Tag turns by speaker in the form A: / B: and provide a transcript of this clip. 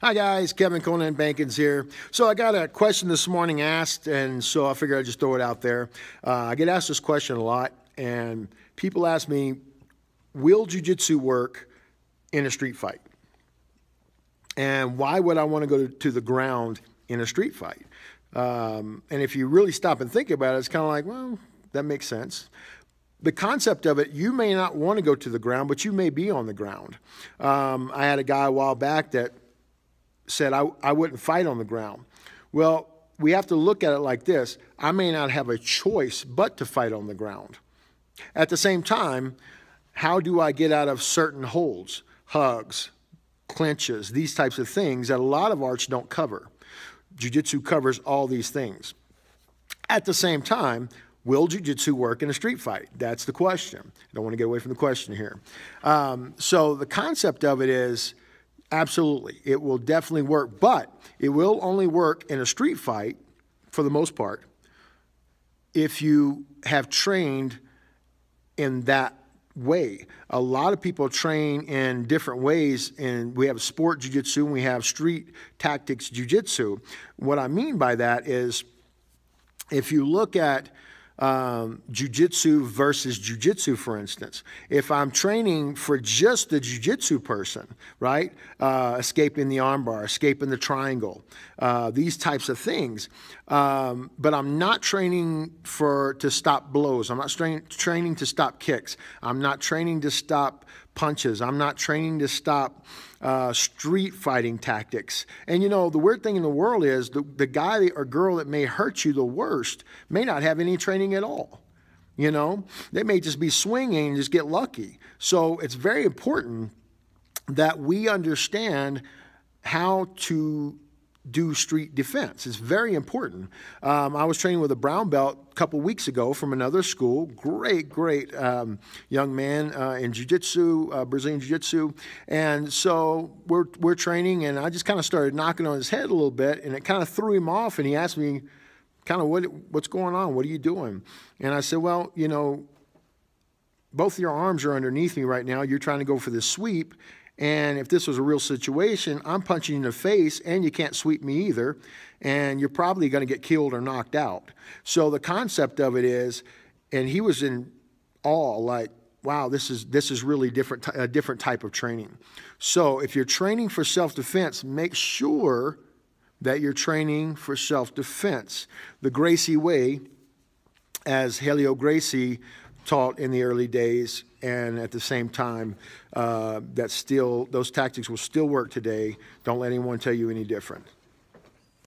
A: Hi guys, Kevin Conan Bankens here. So I got a question this morning asked, and so I figured I'd just throw it out there. I get asked this question a lot, and people ask me, will jiu-jitsu work in a street fight? And why would I want to go to the ground in a street fight? And if you really stop and think about it, it's kind of like, well, that makes sense. The concept of it, you may not want to go to the ground, but you may be on the ground. I had a guy a while back that said I wouldn't fight on the ground. Well, we have to look at it like this. I may not have a choice but to fight on the ground. At the same time, how do I get out of certain holds, hugs, clinches, these types of things that a lot of arts don't cover? Jiu-jitsu covers all these things. At the same time, will jiu-jitsu work in a street fight? That's the question. I don't want to get away from the question here. So the concept of it is, absolutely, it will definitely work, but it will only work in a street fight, for the most part, if you have trained in that way. A lot of people train in different ways, and we have sport jiu-jitsu and we have street tactics jiu-jitsu. What I mean by that is, if you look at jiu-jitsu versus jiu-jitsu, for instance, if I'm training for just the jiu-jitsu person, right, escaping the armbar, escaping the triangle, these types of things, but I'm not training to stop blows. I'm not training to stop kicks. I'm not training to stop punches. I'm not training to stop street fighting tactics. And you know, the weird thing in the world is the guy or girl that may hurt you the worst may not have any training at all. You know, they may just be swinging and just get lucky. So it's very important that we understand how to do street defense. It's very important. I was training with a brown belt a couple weeks ago from another school. Great young man in jiu-jitsu, Brazilian jiu-jitsu. And so we're training, and I just kind of started knocking on his head a little bit, and it kind of threw him off, and he asked me kind of what's going on? What are you doing? And I said, well, you know, both of your arms are underneath me right now. You're trying to go for this sweep. And if this was a real situation, I'm punching you in the face, and you can't sweep me either, and you're probably going to get killed or knocked out. So the concept of it is, and he was in awe, like, wow, this is really a different type of training. So if you're training for self-defense, make sure that you're training for self-defense. The Gracie way, as Helio Gracie taught in the early days, and at the same time, those tactics will still work today. Don't let anyone tell you any different.